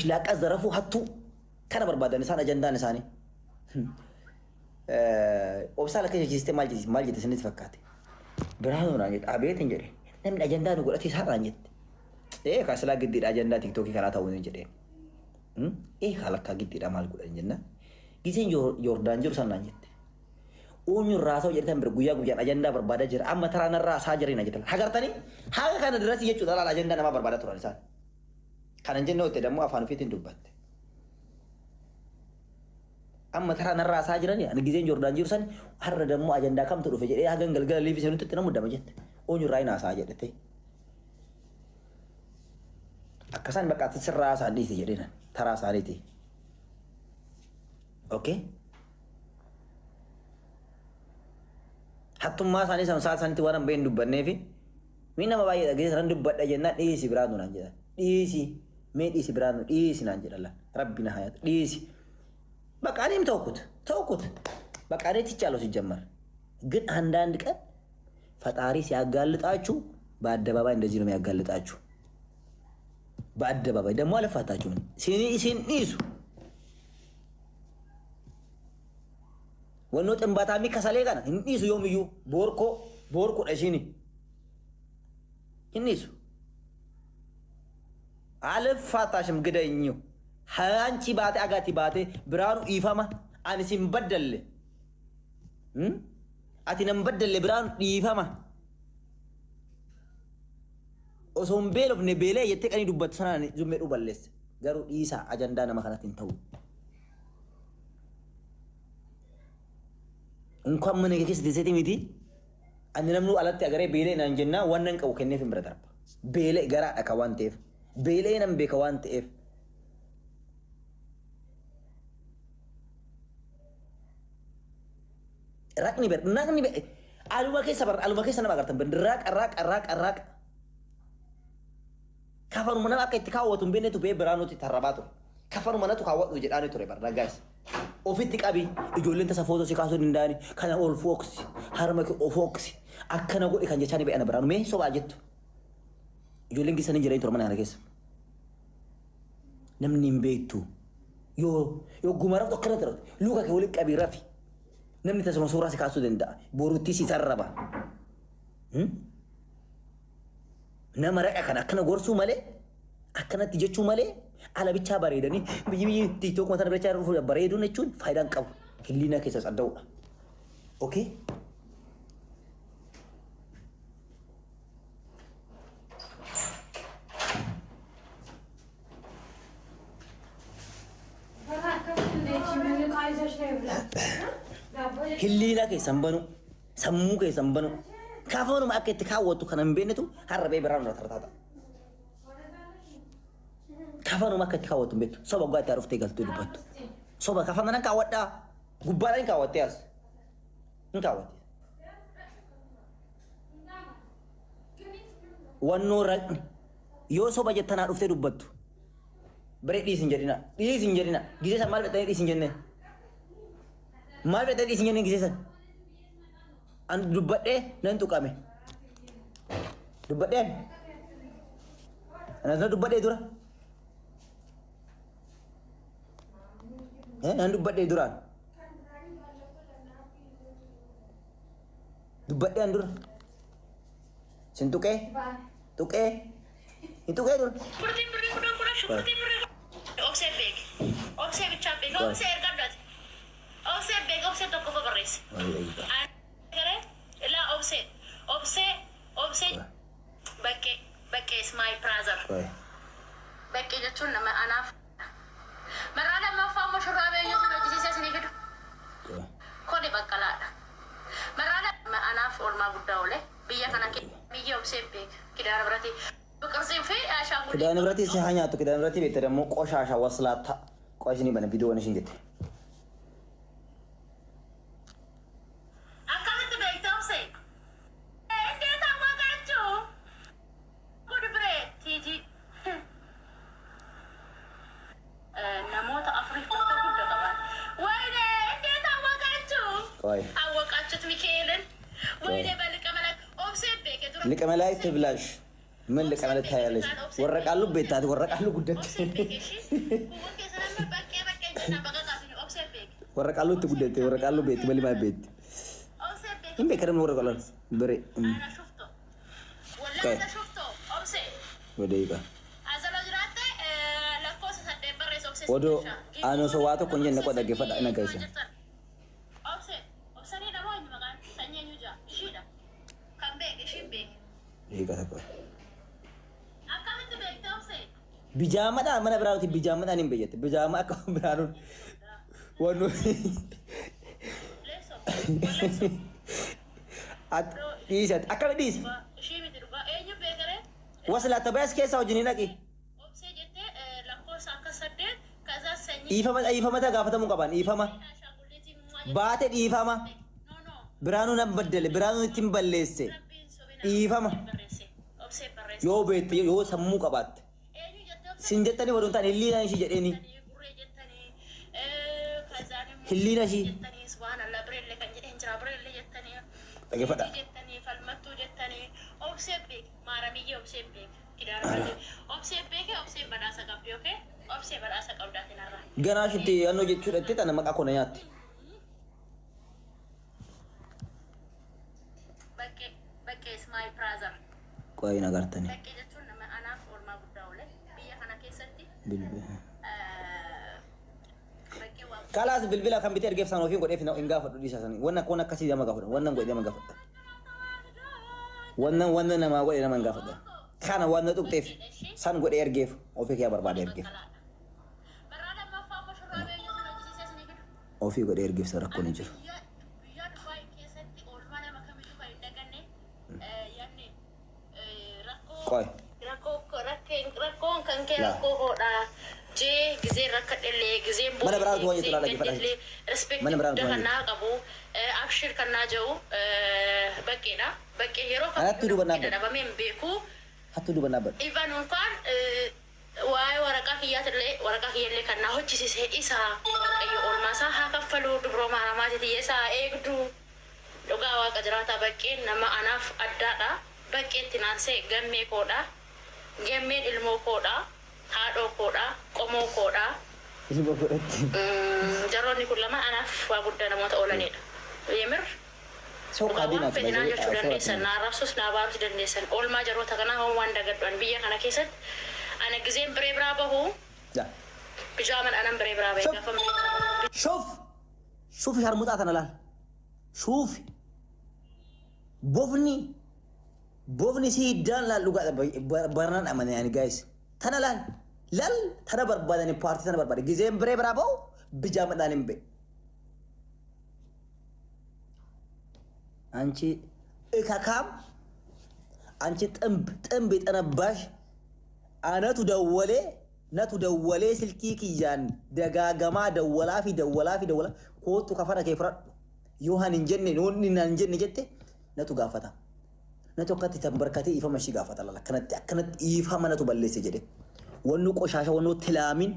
وشلاك أزرفوا حطوا كان بربادة نسان أجندة نساني وبسالة كيف جيستي مال جيت سنة فكاتي برهانو نانجت أبيت إنجري نمن أجندة نقول أتي سار نانجت إيه كاسلا قدير أجندة تيك توكي كلا تاون إنجري إيه خالك قدير أمال قول إنجنا جيسين يوردان جور سان نانجت ونيو راسو جرتان برغويا غويا أجندة بربادة جر أما ترى نراس هاجرين نانجت حقرتني حاجة كان دراسي يجوا دلال أجندة نما بربادة ترى نسان كان إنجنا وتدمو أفانو فيتين دوبات أما ترى نراس هاجرين أنا جيسين يوردان جور سان هر دمو أجندة كم تروح فجأة إيه هاجن قلقل اللي في سنة تتنمو دمجت ونيو راينا ساجرتي أكسان بقى تسرع سعدي سجرينا ترى سعدي أوكي حتى ما ساني سمسات ساني توارم بين دبّرني في مين ما بايد أجلس ران دبّر أجنّا إيسي برادو نانجدا إيسي ميت إيسي برادو إيسي نانجدا الله ربنا حياة إيسي بقى أنا توكت بقى أنا تيجالو سجمر قد عندك فتاري سياقالت أجو بعد بابا إندزينو مياقالت أجو بعد بابا ده مو ألف أتاجو سين نيسو ونوت إمباتامي كسالي كنا نيسو يوم يو بوركو أشيني نيسو ألف أتاجم قدا إنيو هانشي باتي أغاتي باتي برانو إيفاما أنا سيمبدل أتي نمبدل برانو إيفاما osoo beelof ne beelee yettee qanii dubbatu sanaan zummee dhuballeesse garuu dhiisaa ajandaa nama kanaatiin ta'u. Inkaan mana keessa teessee miti ani namnu alatti agaree beelee naan jennaa waan nan qabu kenneef hin bira darba. Beelee garaa dhaka waan ta'eef beelee nan beeka waan ta'eef. Raaqni aluma keessa nama agartan raaqa. Kafanu mana akka itti kaawwatu mbenne tu bee biraanoti tarrabaatu kafanu mana tu kaawwatu jedhaani ture barra guys ofitti qabi ijoolleen tasa footoo si kaasuu dindaani kana ol fooksi harma ke ofooksi akkana godhe kan jechaani be'ana biraanu mee sobaa jettu ijoolleen gisanii jireenya ture mana kana keessa namni hin beektu yoo gumaraaf tokkana ture luka ke waliin qabi rafi namni tasuma suuraa si kaasuu danda'a borutti si tarraba nama raqa kan akkana gorsuu malee akkanatti jechuu malee ala bichaa bareedanii biyyi TikTok mata bichaa rufu bareeduun jechuun faayidaan qabu hilliina keessa sadda'uudha. Okay? Hilliina keessa banu sammuu keessa banu كافون ما أكيد تكاوت وكان بينتو هرب يبران رترتاتا كافون ما أكيد تكاوت بينتو صوب قاعد تعرف تيجال تقول بينتو صوب كافون أنا كاوت دا قبالين كاوت ياس نكاوت ونور يو صوب جت أنا عرفت تقول بينتو بريء دي سنجرينا جيسا مال بتاعي دي سنجرنا مال بتاعي دي سنجرنا جيسا An dubat nanti kami. Dubat Anak dubat tu lah. An dubat tu lah. Dubat an dur. Sentuh ke? Tuke? Itu ke dur? Offset big. Offset big. Offset gardat. Offset big. Offset toko baris. لا أوبسي بكي is my brother بكي جتون ما أنا مرة ما فاهم شو رابع يوم بجلس سني كده كوني بكلا مرة ما أنا فور ما بدأوله بيا كنا كي أوبسي بيك كده أنا براتي بكرسي في عشان كده أنا براتي سهانيا تو كده أنا براتي بيتر مو كوش عشان وصلت كويس ني بنا فيديو نشين جت أوقات ميكيلن وين بالك ملاك أوبسيت بيك لك ملاك تبلاش من اللي كان لك هاي ليش ورق قالوا بيتات ورق قالوا قدت ورق قالوا تقدت ورق قالوا بيت بلي ما بيت إن بكرم ورق قالوا بري أنا شفته ولا أنت شفته أوسي وديكا أزل أجراته لكوس هذا بريس أوسي ودو أنا سواتو كونجي نكو دقي فدا أنا كيسا أوسي أوسي ده ما هو مكان تاني نيوجا إيشيدا كم بيك إيشين بيك ديكا تكو أكمل تبيك أوسي بيجامة ده mana berarti بيجامة ده نيم بيجت بيجامة aku berarun wanu ليسو ليسو Isa, akal dis. إيشي بتروح إيه بيكره Wasla tabas kesa wajini lagi. أوسي جت لكوس أكسده كذا سني Ifa mata gafata mu kapan? Ifa ma. Baate ifa ma. No no Beranu na badale, beranu timbalese. Ifa ma. أوسي بريس Yo bet yo sammu kabat. Sinjetani wadunta hillina shi jedeni. Hillina shi. سبحان الله بريل لك أنت بريل جتني Lagi fada. جتني فالمتو جتني أوبسيبك ما رميجي أوبسيبك كده أوبسيبك أوبسيب بداسة كابيو كه أوبسيب بداسة كوداتي نرى Gana shuti anu jechuudha itti tana maqaa koo na nyaatti. بكي is my brother Qo'ee na gartani. بكي جتون لما أنا فور ما بدأوله بيا أنا كيسنتي Bilbila. بكي واب Kalaas bilbila kan bitee ergeef sanoo fi godheef hin gaafadhu dhiisa sanii. Wannan kun akkasii nama gaafadhu. Wannan godhee nama gaafadha. Wannan nama godhee nama hin gaafadha. Kana waan na tuqxeef san godhee ergeef ofii kee barbaade ergeef. برادة ما فاهم شو رأيه يسوي جيسي سني كده Ofii godhee ergeef sa rakkoon hin jiru. biyya dhufaa keessatti oolmaa nama kamiyyuu kan hin daganne yanni Qo'ee. rakkoon kan kee rakkoo hoodha jee gizee rakka dhellee gizee Mana biraatu waan jettu laala gifadha. respekti Mana biraatu guddaa waan kan naa qabu abshir kan naa jiru bakkeedha bakkee yeroo Anatti duuba naa kamiyyuu dhabamee hin beeku Hattuu duuba naabbadhu. Ivan unkaan waa'ee waraqaa kiyyaallee kan naa hojjisiise isa waaqayyo oolmaasaa haa kaffaluu dubroo maaramaatiiti isaa eegduu dhugaa waaqa jiraataa baqqeen nama anaaf addaadha baqqeetti naansee gammee koodha gammeen ilmoo koodha haadhoo koodha qomoo koodha Ilma godhatti. jaroonni kun lama anaaf waa guddaa namoota oolanidha yemir Soo qaadii waan naaf fedhinaa jechuu dandeessan naa raabsus naa baarus dandeessan oolmaa jaroota kanaa hoo waan dagaddu'an biyya kana keessatti ana gizeen biree biraa bahu Jaa. bijaaman anan biree biraa bahe gaafa شوف شوف شرموطات انا لا شوف بوفني سيدان لا لغا برنان امان يعني جايز تانا لا تانا بربادني بارتي تانا بربادي جيزين بري برابو بجامع دانم بي انشي اكاكام انشي تنب تنباش انا تدولي natu dawwalee silkii kiyyaan dagaagamaa dawwalaa fi kootu kafana kee fudhadhu yoo hin jenne noonni naan jenne jette natu gaafata natu akkatti tambarkatee ifama ishii gaafata lala akkanatti ifama natu balleesse jedhe wannu qoshaasha wannu tilaamin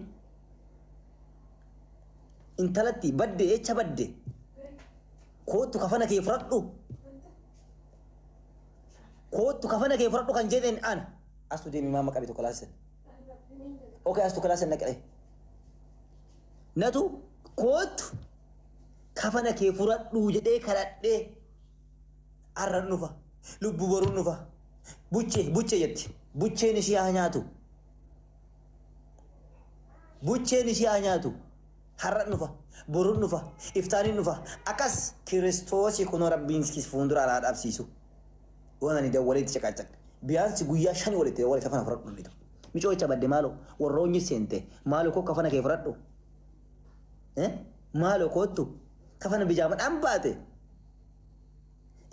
intalatti badde echa badde kootu kafana kee fudhadhu kan jedheen ana asu deemi maama qabe tokko laasise Oke, as tu kelas nak eh. Natu kot kafana ke furat du jede karat de arran nufa lubbu borun nufa bucce yetti bucce ni siya nyatu harran nufa borun nufa iftani nufa akas kristosi kuno rabbin skis fundura ala absisu wana ni dawale cakacak biar si guya shani wale kafana furat du itu Mico icha badde malo warroonyi sente malo ko kafana kee fudhadhu malo kootu kafana bijaama dhambaate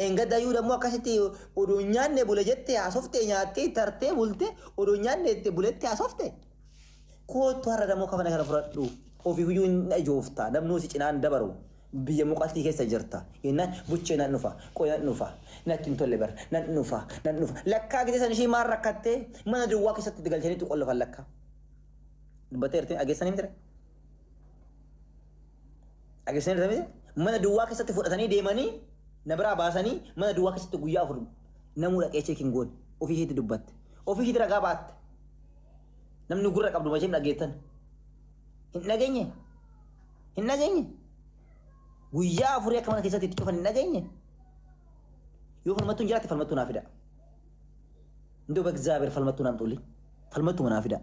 engaddayyuu dammoo akkasitti odoo nyaanne bule jettee haasofte nyaattee tartee bulte odoo nyaanne itti buletti haasofte kootu har'a dammoo kafana kana fudhadhu ofii huyyuu hin ijoofta namnuu si cinaan dabaru biyya muqaltii keessa jirta yennaan buchee nan dhufa qoyan dhufa natti hin tolle bar nan dhufa lakkaa gite san ishii maal rakkattee mana duwwaa keessatti galchaniitti qollofan lakka dubbatee irratti ageessanii miti ageessanii irratti mana duwwaa keessatti fudhatanii deemanii na biraa baasanii mana duwwaa keessatti guyyaa afur namuu dhaqee cheekiin goone ofii isheetti dubbatte ofii hidra gabaat namni gurra qabdu masheen dhageettan hin dhageenye guyyaa afurii akka mana keessatti itti cufan hin dhageenye yoo falmattuun jiraate falmattuu naaf fida እንደው በእግዚአብሔር falmattuu naam xulli falmattuu naaf fida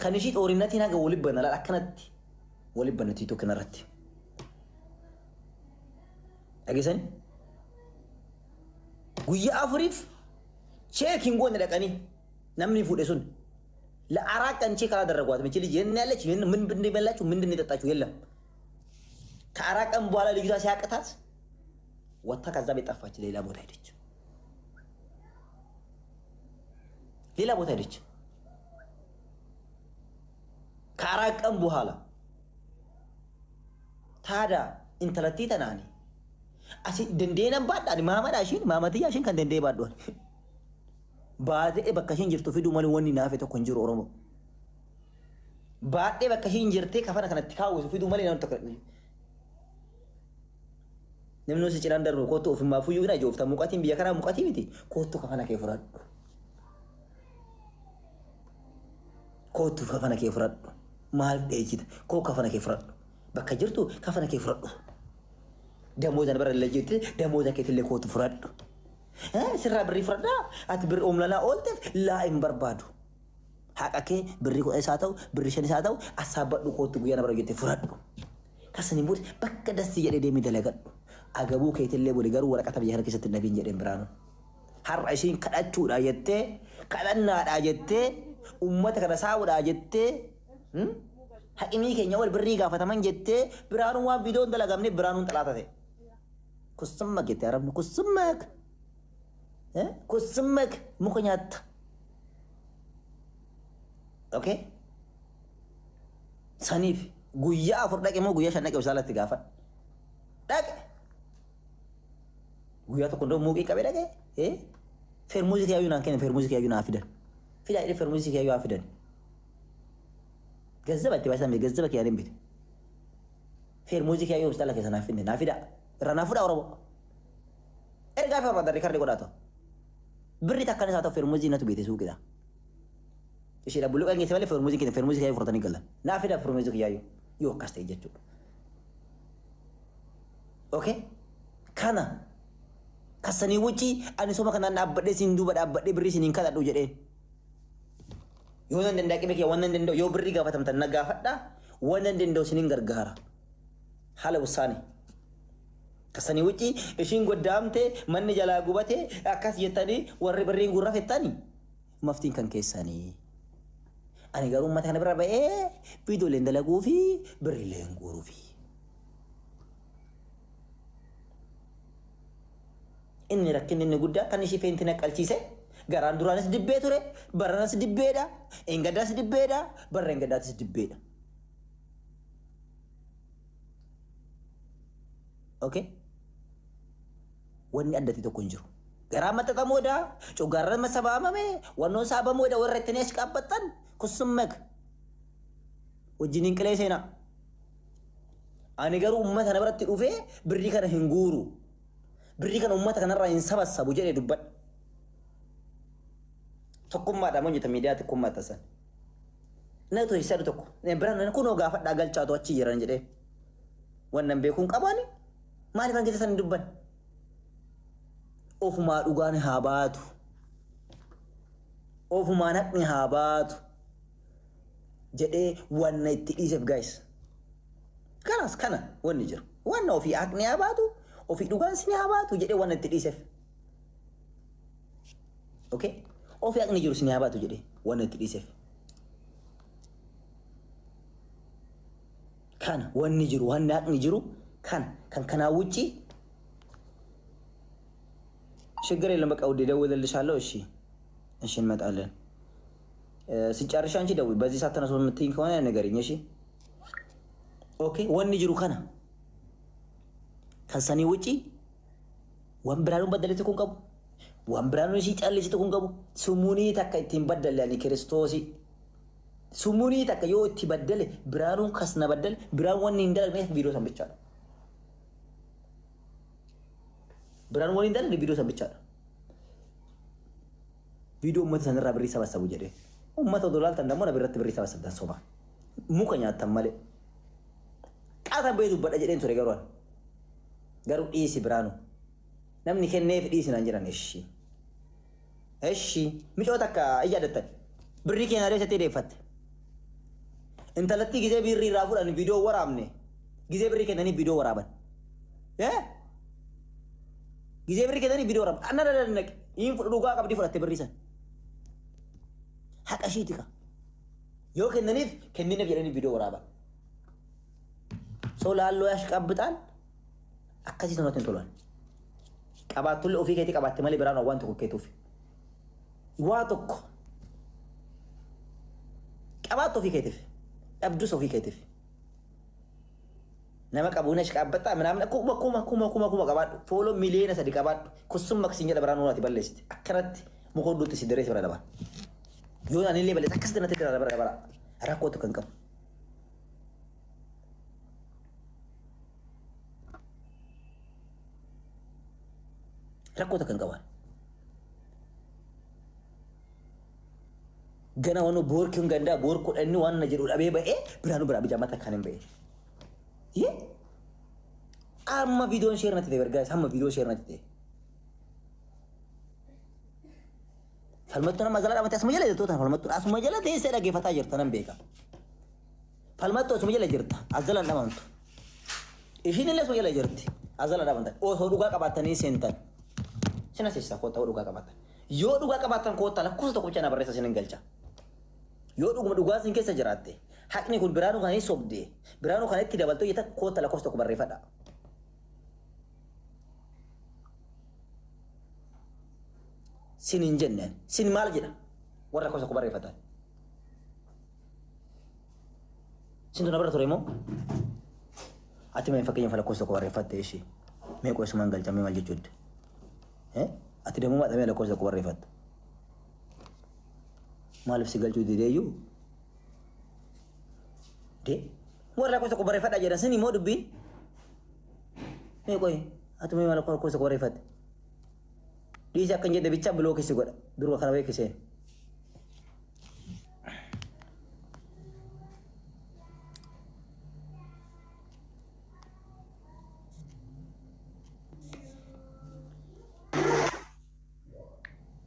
kan ishii xoorinnatiin haga waliin banala akkanatti waliin banati tokko kanarratti dhageessan guyyaa afuriif cheekiin goone dhaqanii namni fuudhe sun ለአራት ቀን ቼክ አላደረጓት መቼ ልጅ የኔ ያለች ምን እንደበላችሁ ምን እንደጠጣችሁ የለም ከአራት ቀን በኋላ ልጅቷ ሲያቅታት ወጣ ከዛ ቤት ጠፋች ሌላ ቦታ ሄደች ከአራት ቀን በኋላ ታዳ ኢንተለቲ ተናኒ አሲ ደንዴና ባዳኒ ማማዳሽን ከደንዴ ባዶን baadhee bakka ishiin jirtu fiduu malee wanni naafee tokko hin jiru Oromoo. Baadhee bakka ishiin jirtee kafana kanatti kaawwatu fiduu malee namni tokko namni si ciraan darbu kootu ofumaa fuyyuu na joofta muqatiin biyya kanaa muqatii miti kootu kafana kee fudhadhu. Kootu kafana kee fudhadhu. Maal dheechita koo kafana kee fudhadhu. Bakka jirtu kafana kee fudhadhu. Damooza bara lejjeetti damooza keetillee kootu fudhadhu. سرّا بري فردا أتبر لا أولتف لا إن بربادو حقك بري كو إساتو بري شني ساتو أصابت لو كوتو بيانا برجع تفرادو كسني بود بكرة سيجي دي ميدالجات أجابو كيتلي بوليجارو ولا كتب يهرك ست النبي جريم برانو هر عشرين كأتشو راجته كأنا راجته أمة كذا ساو راجته حكيمي كينيا والبري قافة تمن جته برانو وان فيديو دلقامني برانو ثلاثة ده كسمك جته رب كسمك كسمك مخنيات اوكي سنيف غويا فردك مو غويا شنك وساله تغافا دك غويا تكون مو كي كبيره فير موزيك يا يونان كان فير موزيك يا يونان افدن في لا فير موزيك يا يو افدن جذبت بس امي جذبك يا ريم بيت فير موزيك يا يو وساله كسنا فين نافدا رنافدا اورو ارغا فما در ريكارد غداتو بري تكاني ساتو فرموزي نتو بيتي سو كده ايش لا بلو انغي سبالي فرموزي كده فرموزي كاي فرتاني قال نافدا فرموزي كيايو يو كاستي جچو اوكي كانا كسني وجي اني سوما كانا نابدي سيندو بدابدي بري سينين كدا دو جدي يونن دنداكي بك يونن دندو يو بري غافتم تنغا فدا ونن دندو سينين غرغارا حاله وساني كسني وجي إشين قدامته من جلا قبته أكاس يتاني وربرين قرّا فتاني مفتين كان كيساني أنا قارون ما تهنا برا بيه فيديو لين دلقو في بري لين قرو في إني ركين إني قدا كان يشي فين تناك الشيسة قاران دورانس دبّي توري برانس دبّي دا إنقداس دبّي دا برانقداس دبّي دا أوكي wanni addati tokko hin jiru garaa maxxaqamoodha cogarra masabaamame wannoon saabamoodha warra ittanii achi qaabbattan kusummak wajjiniin qilee seenaa ani garuu ummata kana biratti dhufee birrii kana hin guuru birrii kana ummata kanarraa hin sabassabu jedhee dubbadha tokkummaadha moo jetta miidiyaa tokkummaa tasan na to isa tokko biraan kunoo gaafadhaa galchaatu achi jiran jedhee wannan beekuun qabaani maaliif an geessisan dubban ofumaa dhugaan haa baatu ofumaa naqni haa baatu jedhee wanna itti dhiiseef guys kanas kana wanni jiru wanna ofii haqni haa baatu ofii dhugaan sini haa baatu jedhee wanna itti dhiiseef okay ofii haqni jiru sini haa baatu jedhee wanna itti dhiiseef kana wanni jiru wanni haqni jiru kan kanaa wucci ችግር የለም በቃ ውዴ ደውልልሻለሁ እሺ እንመጣለን ሲጨርሽ አንቺ ደውይ በዚህ ሰዓት ተነስቶ የምትይኝ ከሆነ ንገሪኝ እሺ ኦኬ ወኒ ጅሩ ከና ከሰኒ ውጪ ወንብራኑን በደለች ኩን ቀቡ ወንብራኑን ሲጨልሽ ትኩን ቀቡ ስሙኒ ተከይቲን በደል ያኒ ክርስቶስ ስሙኒ ተከዮ እቲ በደል ብራኑን ከስነ በደል ብራን ወኒ እንደል ነው ቪዲዮ ሰምቻ ነው ብራን ወኒ እንደል ቪዲዮ ሰምቻ ነው فيديو أمة سنرى بري سبا سبو جدي أمة دولار تندمون برت بري سبا سبدا صوبا مو كنيا تمالي كذا بيدو بدأ جدين سوري قروان قرو إيسي برانو نمني كن نيف إيسي نانجران إيشي مش أوتك إجادة بري كنا ريسة تيرفت انت لتي جزء بري رافول أن فيديو ورامني جزء بري كنا ني فيديو ورابن جزء بري كنا ني فيديو وراب أنا لا نك يم فلوكا كابدي فلات بري سن حق أشيتك يو كنا ني بيرني فيديو ورابن سولا الله يشك أبتان أكاسي تنو تنتولان كاباتول أوفي كيتي كابات مالي برانو وان تكو كيتوفي واتوك كاباتو في كيتف أبدو سو في كيتف نما كابونش كابتا منامنا كوما كابات فولو مليون سدي كابات كسم مكسينجا برانو ناتي بالليست أكرت مخدو تسيدريس برا دبا يونا نيلي بالليست أكاس دنا تكرر برا راكوتو كنكم rakkoo kan qaban gana wano boorkin ganda boorko danni wanna jedhu dhabe ba'e biraanu bira bijama takkanen ba'e ye amma videoon share natti de guys amma video share natti de falmattu nama zalala amati asuma jala jirtu tan falmattu asuma jala de seda gefata jirta nan beeka falmattu asuma jala jirta azalan dhamantu ishin illee asuma jala jirti azalan dhamanta o dhugaa qabatanii sentan Sina sisa kota udah kabatan. Yo udah kabatan kota lah kus tak bicara berasa sini galca. Yo udah sini kisah jerate. Hak ni kun beranu kan ini sobde. Beranu kan ini tidak bantu kita kota lah kus tak berrifada. Sini injennya, sini mal je. Warna kus tak berrifada. Sini tu nak berturimo? Ati main fakirnya fala kus tak berrifada isi. Mereka kus mangal jam mangal jujud. Ati demo mak tamela kosa ko warifat malif sigal tudi deyu de wala kosa ko warifat aja dan sini mau dubi me koy ati me mala kosa ko warifat di sa kanje de bicha bloke si goda duru kana we kise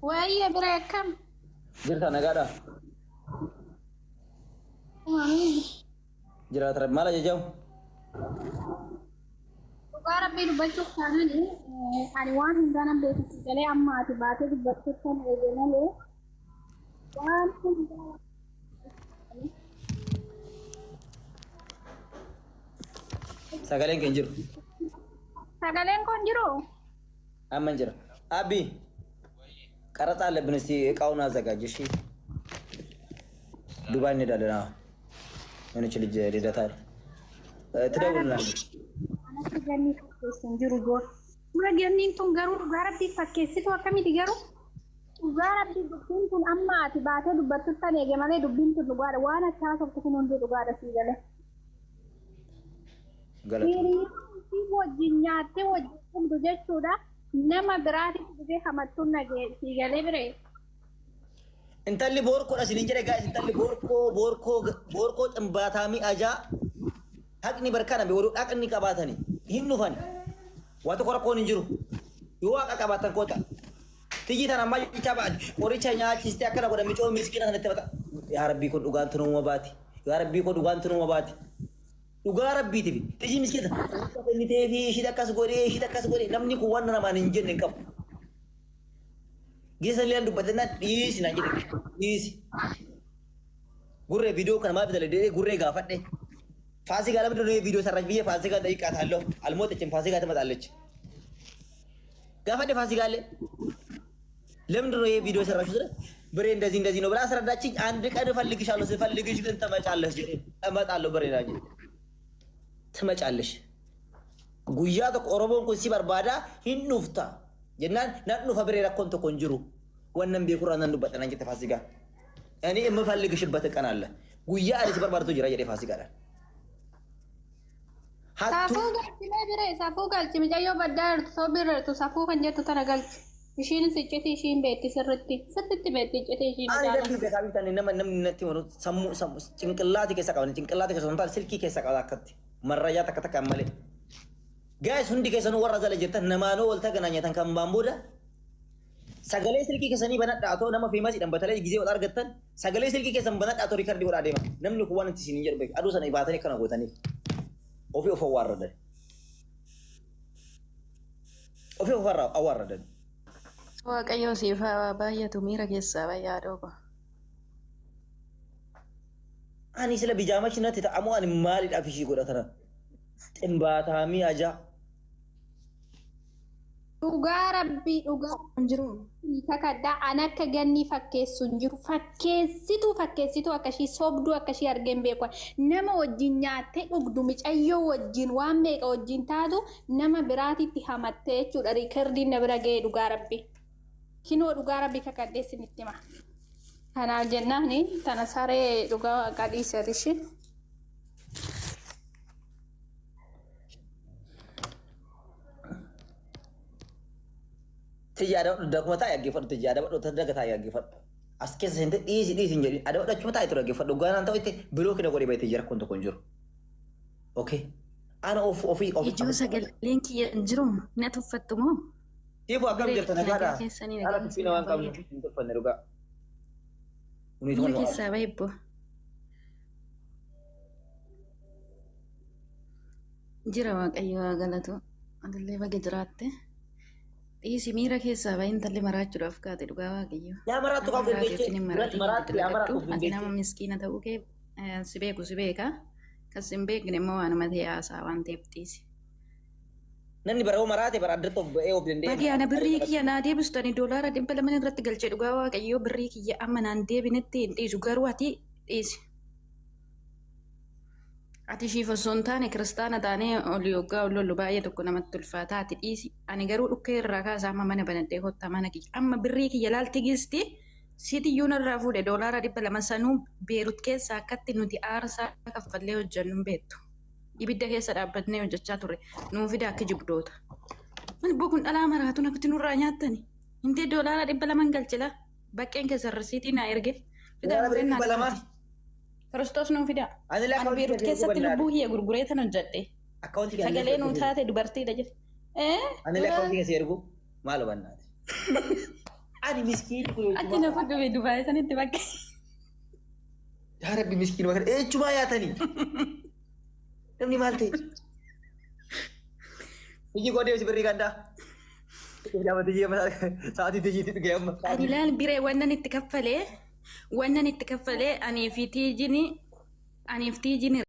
Wah iya berekam. Jirta negara. Jira terap malah jauh. Tukar biru baju sana ni. Ariwan hingga nam beti segala amma ati batu di batu sana ejena le. Wan hingga. Sagalen kenjiro. Sagalen konjiro. Aman jira. Abi. ቀረጣ አለብን እስቲ እቃውን አዘጋጅ እሺ ዱባይ እንሄዳለን አዎ የሆነች ልጅ ልደታ ትደውልልናለች Muragyaniin tun garuu dhugaa rabbii fakkeessitu akkamitti garuu dhugaa rabbii dubbiin kun amma ati baatee dubbattuttan eege malee dubbiin tun dhugaadha waan akka haasoftu kun hundi dhugaadha sii galee. Hiriirri wajjin nyaattee wajjin dhugdu jechuudha nama biraatiif dhugee hamattuun nagee sii galee biree. Intalli boorkoodha isiniin jedhe gaa'is intalli boorkoo ximbaataamii ajaa haqni barkana beewaduu dhaqni qabaatanii hin dhufani. Waktu korakon injuru, yuwa kakak batan kota. Tiji tanah maju dicabat, oricha nyaci setiap kena kau dah mencoba miskin dengan tebata. Ya Rabbi kau dugaan tunu mabati, ya Rabbi kau dugaan tunu mabati. Dugaan Rabbi tibi, tiji miskin. Ini tibi, sida kas gore, namni kuwan nama ninjen nengkap. Gisa lian dubatnya isi nanti, isi. Gurre video kan maaf bisa lihat, gurre gafat deh. Fasih kalau betul video saraj biaya fasih kalau ikat halo, almot ecem fasih kalau tempat alej. Gak ada fasih kalau, lem betul video saraj sudah, berenda zino berasal dari cing, ande kan fal lagi shalus juga tempat alej, tempat alo berenda aja, tempat alej. Guyya tu orang pun si berbada hinufta, jangan nak nufa berenda konto konjuru, wanam biakuran nandu batan aja fasih kan. Ini emang fal lagi shul batan kanal, guyya ada si berbada tu jira jadi fasih kan. Safu galchi mee bire safu galchi mijayyoo baddaa jirtu soo birreertu safuu kan jettu tana galchi. Ishiin sicciti ishiin beetti sirritti beetti citti ishiin Ani ilaala. dadii beekaa bitaan namni natti manu sammuu cinqillaati keessa qaban cinqillaati keessa wantoota silkii keessa qaba akkatti marrayyaa takka takka malee. Gaa'is hundi keessanuu warra jala jirtan namaanoo wal taganaa nyaatan kan baan booda sagalee silkii keessanii banadhaa otoo nama fiimas hidhan batalee gizee wal argattan sagalee silkii keessan banadhaa otoo riikardii godhaa deema namni kun waan itti isin hin jedhu beeku aduu sana ibaatanii kana gootaniif ofii of awwaarradan ofii of awwaarradan. Waaqayyo siif haa baay'atu miira keessaa bayyaa dhooba. Ani sila bijaama cinaatti ta'amoo ani maaliidhaaf ishii godhatana ximbaatamii ajaa. Dhugaa rabbii dhugaa Hin jiru. kakaddaa an akka ganni fakkeessu hin jiru fakkeessitu akkashii sobduu akkashii argeen beeku nama wajjin nyaattee dhugdu micayyoo wajjin waan meeqa wajjin taatu nama biraatitti hamattee jechuudha riikardiin na bira ga'ee dhugaa rabbii kinoo dhugaa rabbii kakaddeessinitti hima kanaaf jennaan tana saree dhugaa qadhiisatishi. Tijjaada dakuma taa'e dhaggeeffadhu tijjaada badhoota daga taa'e dhaggeeffadhu as keessa seente dhiisi hin jedhin ada badhachuma taa'e ture dhaggeeffadhu gaanaan ta'u itti biroo kina godhee baay'ee jira kun tokko hin jiru. Okay. Ana ofii. Ijoo sagaleen kiyya hin jiru na tuffattu moo? Tiifu akkam jirta nagaadha. Keessanii Haala tuffina waan qabnu hin tuffanne dhugaa. Miira keessaa baay'ibbo. Jira waaqayyo haa galatu. Adillee baga jiraatte. Dhiisi miira keessaa baay'ee intalli maraachuudhaaf kaate dhugaa waaqayyo. Yaa maraattu qabu hin beekne. Ati nama miskiina ta'uu kee si beeku si beeka. Kas hin beekne immoo waanuma ta'e haasaa waan ta'eef dhiisi. Namni bara maraate bara adda tokko ba'ee of danda'e. Bagi ana birrii kiyya naa deebistanii doolaara 200 irratti galchee dhugaa waaqayyo birrii kiyya amma naan deebinetti hin dhiisu garuu ati dhiisi. Ati shiif osoo hin taane kiristaana taanee olii hoggaa ollollu baay'ee tokko namatti ulfaataa ati dhiisi. Ani garuu dhukkee irraa kaasaa amma mana banaddee kottaa mana kiyya. Amma birrii kiyya laalti gisti siitiyyuun irraa fuudhe doolaara 200 sanuu beerut keessa akkatti nuti aarsaa kaffallee hojjennu hin beektu. Ibidda keessa dhaabbatnee hojjechaa turre nuu fida akka jibdoota. Manni kun dhalaa maraatu nakti nurraa nyaattani. Intee doolaara 200 galchila baqqeen keessa rasiitii naa erge. Kiristoos nuu fida. Ani beerut keessatti lubbuu kiyya gurguree tan hojjedhe. Sagalee nuu taate dubartiidha jedhe. Ani lakkoofti keessa ergu maal hubannaati. Ani miskiin kun Ati na fagame Dubaay sanitti bakke. yaa rabbi miskiin bakka eechumaa yaatanii. Namni maal ta'e? Hojii koo deemsi birrii gandaa. Sa'aatii tijiitti dhugee amma. Ani ilaal biree wannan itti kaffalee aniif tiijini